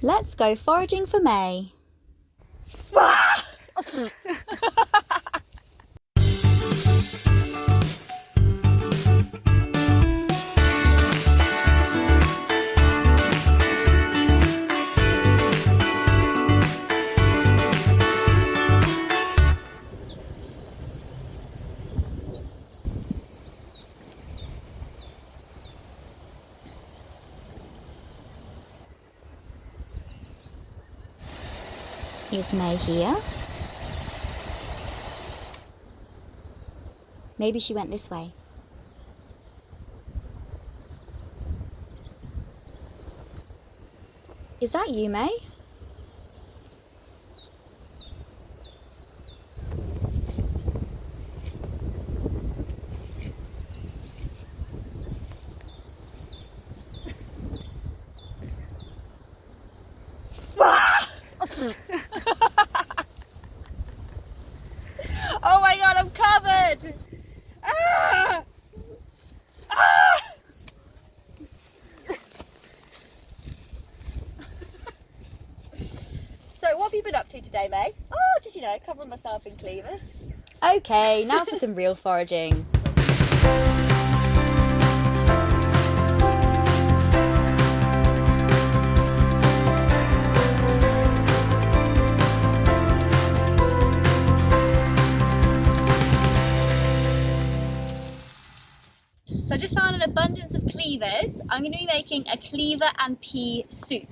Let's go foraging for May. Is May here? Maybe she went this way. Is that you, May? Oh my god, I'm covered! Ah! Ah! So, what have you been up to today, May? Oh, just, you know, covering myself in cleavers. Okay, now for some real foraging. So I just found an abundance of cleavers. I'm going to be making a cleaver and pea soup.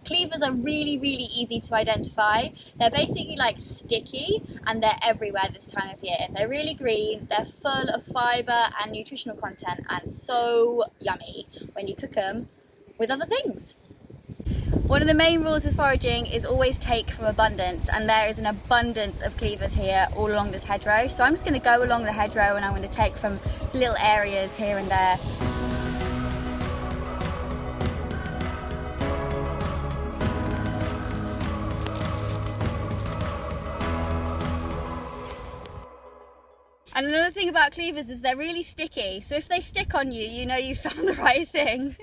Cleavers are really, really easy to identify. They're basically like sticky and they're everywhere this time of year. They're really green, they're full of fibre and nutritional content and so yummy when you cook them with other things. One of the main rules with foraging is always take from abundance, and there is an abundance of cleavers here all along this hedgerow. So I'm just going to go along the hedgerow and I'm going to take from little areas here and there. And another thing about cleavers is they're really sticky, so if they stick on you, you know you found the right thing.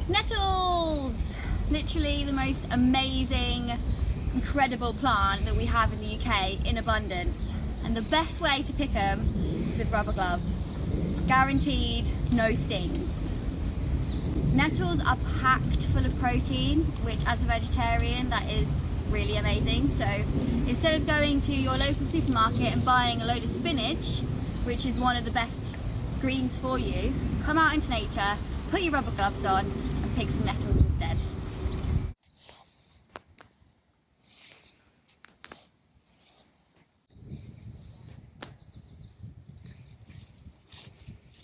Nettles! Literally the most amazing, incredible plant that we have in the UK in abundance. And the best way to pick them is with rubber gloves. Guaranteed, no stings. Nettles are packed full of protein, which as a vegetarian, that is really amazing. So instead of going to your local supermarket and buying a load of spinach, which is one of the best greens for you, come out into nature, put your rubber gloves on, pick some nettles instead.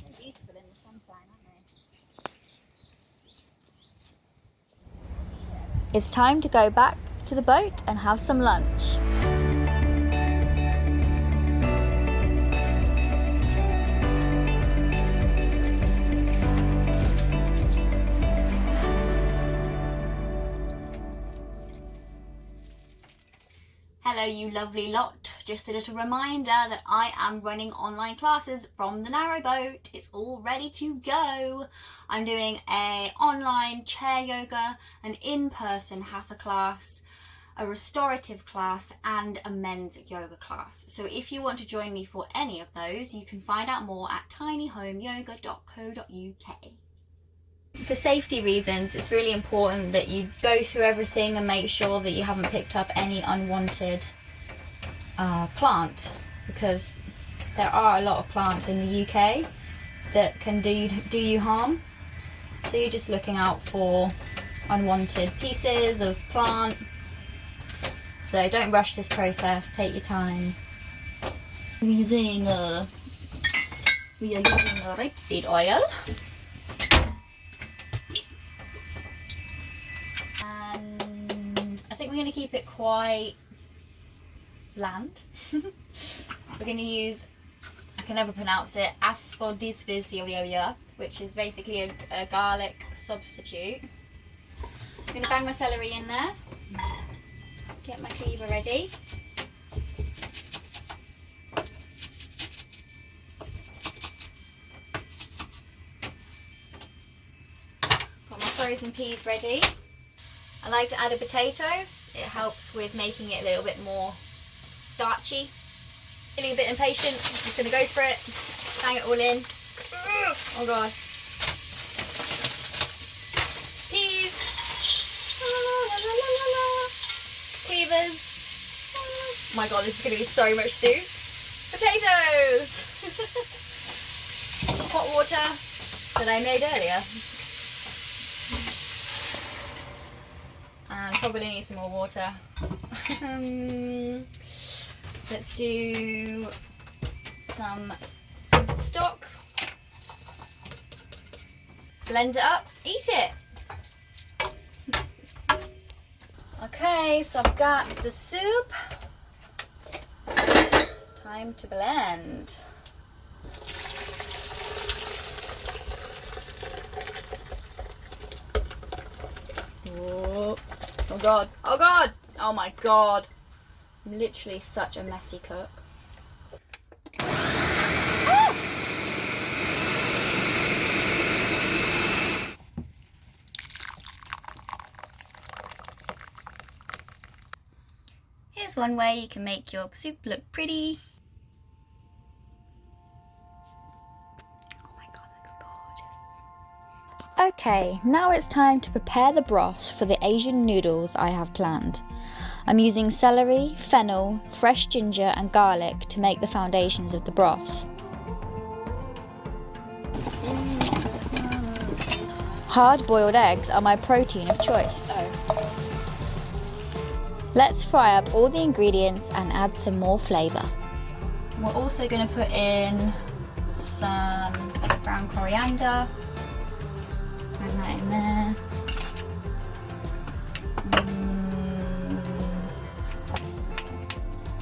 They're beautiful in the sunshine, aren't they? It's time to go back to the boat and have some lunch. Hello you lovely lot, just a little reminder that I am running online classes from the Narrowboat. It's all ready to go. I'm doing an online chair yoga, an in-person hatha class, a restorative class and a men's yoga class. So if you want to join me for any of those, you can find out more at tinyhomeyoga.co.uk. For safety reasons, it's really important that you go through everything and make sure that you haven't picked up any unwanted plant, because there are a lot of plants in the UK that can do you harm. So you're just looking out for unwanted pieces of plant. So don't rush this process, take your time. We are using rapeseed oil. I think we're going to keep it quite bland. We're going to use, I can never pronounce it, asphodisbis, which is basically a garlic substitute. I'm going to bang my celery in there, get my cleaver ready. frozen peas ready. I like to add a potato. It helps with making it a little bit more starchy. Feeling a bit impatient, I'm just going to go for it. Bang it all in. Oh god. Peas. Cleavers. Oh my god, this is going to be so much soup. Potatoes. Hot water that I made earlier. And probably need some more water. Let's do some stock. Blend it up, eat it. Okay, so I've got the soup. Time to blend. Oh, oh god, oh god, oh my god. I'm literally such a messy cook. Ah! Here's one way you can make your soup look pretty. Oh my god, that looks gorgeous. Okay, now it's time to prepare the broth for the Asian noodles I have planned. I'm using celery, fennel, fresh ginger and garlic to make the foundations of the broth. Hard-boiled eggs are my protein of choice. Let's fry up all the ingredients and add some more flavour. We're also going to put in some ground coriander. Put that in there.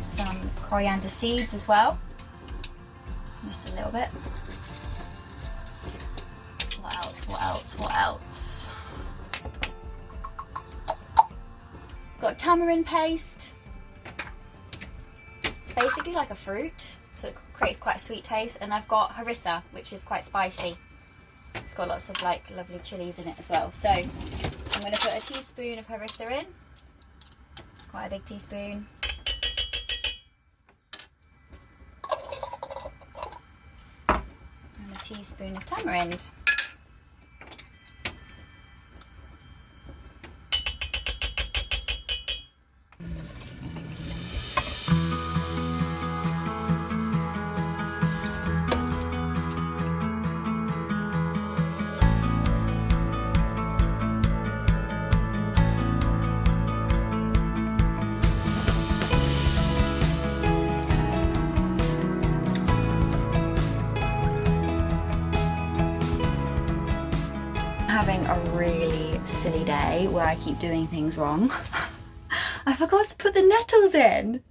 Some coriander seeds as well, just a little bit. What else, what else, what else? Got tamarind paste. It's basically like a fruit, so it creates quite a sweet taste. And I've got harissa, which is quite spicy. It's got lots of like lovely chilies in it as well. So I'm going to put a teaspoon of harissa in, quite a big teaspoon. Teaspoon of tamarind. Having a really silly day where I keep doing things wrong. I forgot to put the nettles in.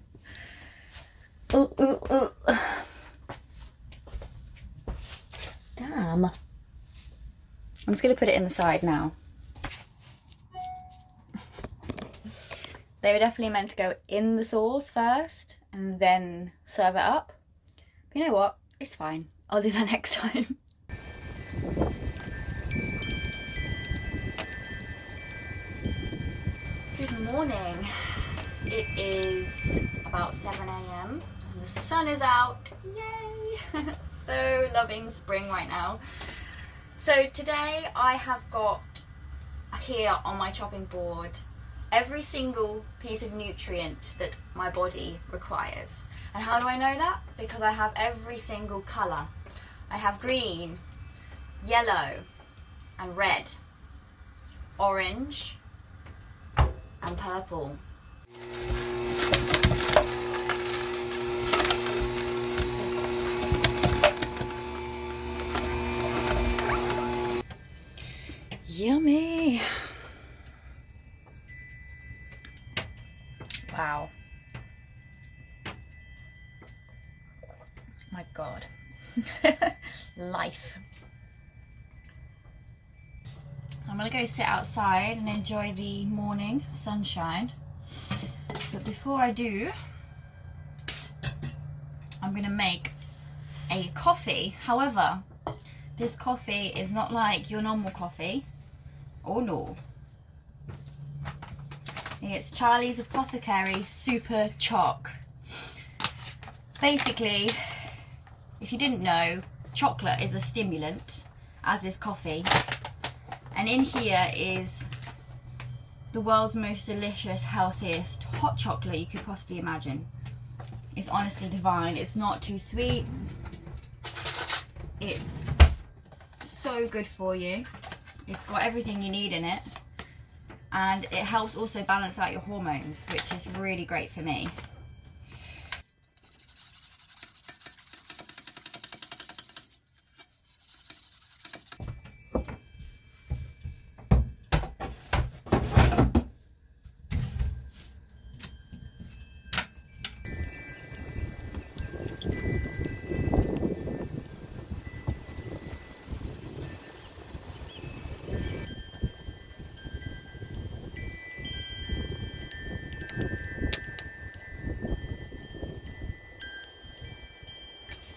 Damn. I'm just going to put it in the side now. They were definitely meant to go in the sauce first and then serve it up. But you know what? It's fine. I'll do that next time. Good morning. It is about 7 a.m. and the sun is out. Yay! So loving spring right now. So today I have got here on my chopping board every single piece of nutrient that my body requires. And how do I know that? Because I have every single colour. I have green, yellow and red, orange and purple. Yummy! Wow. My God. Life. I'm gonna go sit outside and enjoy the morning sunshine. But before I do, I'm gonna make a coffee. However, this coffee is not like your normal coffee Oh no. It's Charlie's Apothecary Super Choc. Basically, if you didn't know, chocolate is a stimulant, as is coffee. And in here is the world's most delicious, healthiest hot chocolate you could possibly imagine. It's honestly divine. It's not too sweet. It's so good for you. It's got everything you need in it. And it helps also balance out your hormones, which is really great for me.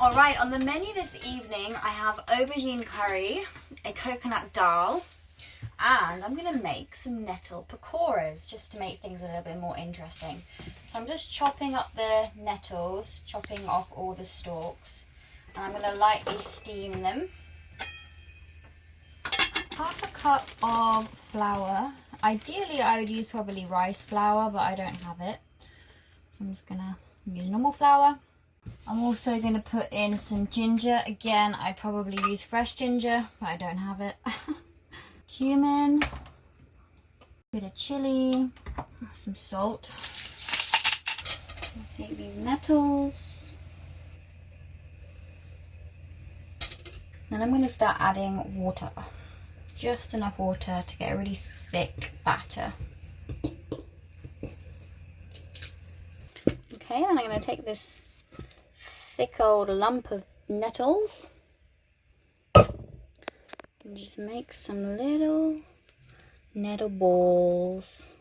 Alright, on the menu this evening I have aubergine curry, a coconut dal, and I'm going to make some nettle pakoras just to make things a little bit more interesting. So I'm just chopping up the nettles, chopping off all the stalks, and I'm going to lightly steam them. Half a cup of flour. Ideally I would use probably rice flour, but I don't have it. So I'm just going to use normal flour. I'm also going to put in some ginger. Again, I'd probably use fresh ginger, but I don't have it. Cumin, bit of chili, some salt. I'll take these nettles. And I'm going to start adding water. Just enough water to get a really thick batter. Okay, then I'm going to take this thick old lump of nettles and just make some little nettle balls.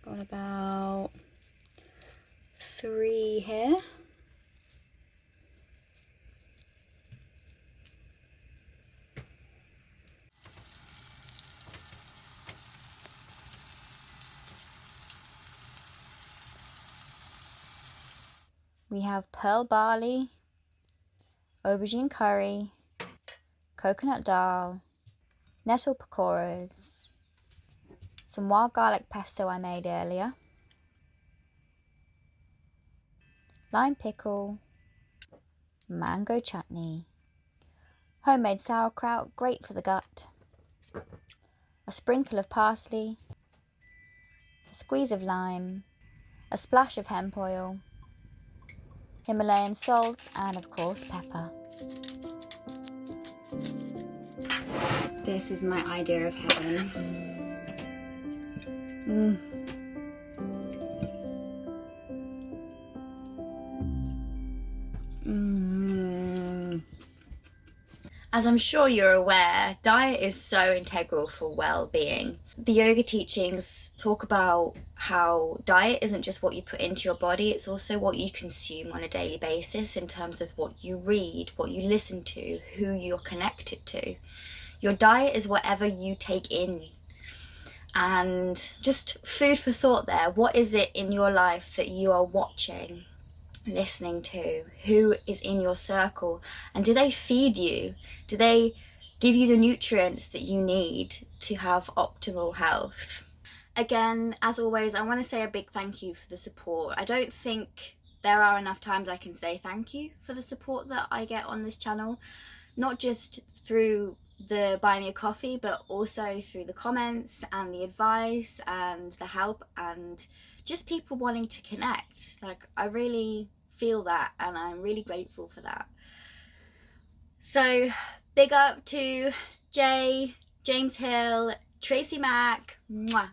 Got about 3 here. We have pearl barley, aubergine curry, coconut dal, nettle pakoras, some wild garlic pesto I made earlier, lime pickle, mango chutney, homemade sauerkraut, great for the gut, a sprinkle of parsley, a squeeze of lime, a splash of hemp oil, Himalayan salt, and of course pepper. This is my idea of heaven. As I'm sure you're aware, diet is so integral for well-being. The yoga teachings talk about how diet isn't just what you put into your body, it's also what you consume on a daily basis in terms of what you read, what you listen to, who you're connected to. Your diet is whatever you take in. And just food for thought there. What is it in your life that you are watching, listening to? Who is in your circle? And do they feed you? Do they give you the nutrients that you need to have optimal health? Again, as always, I want to say a big thank you for the support. I don't think there are enough times I can say thank you for the support that I get on this channel. Not just through the buy me a coffee, but also through the comments and the advice and the help and just people wanting to connect. Like, I really feel that and I'm really grateful for that. So big up to Jay, James Hill, Tracy Mack, mwah,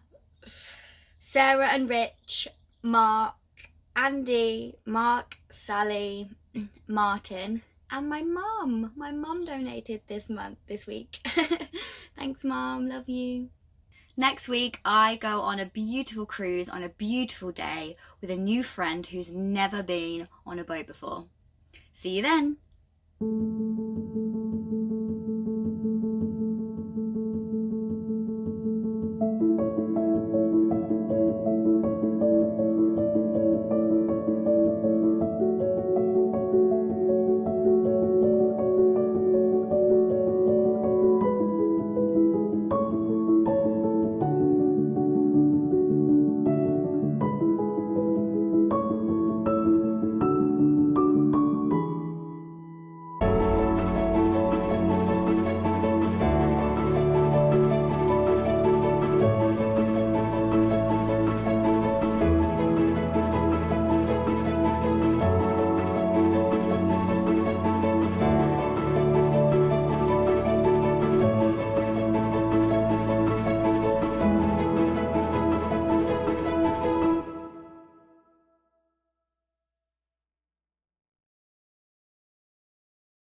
Sarah and Rich, Mark, Andy, Mark, Sally, Martin, and my mum. My mum donated this week. Thanks, Mum, love you. Next week, I go on a beautiful cruise on a beautiful day with a new friend who's never been on a boat before. See you then.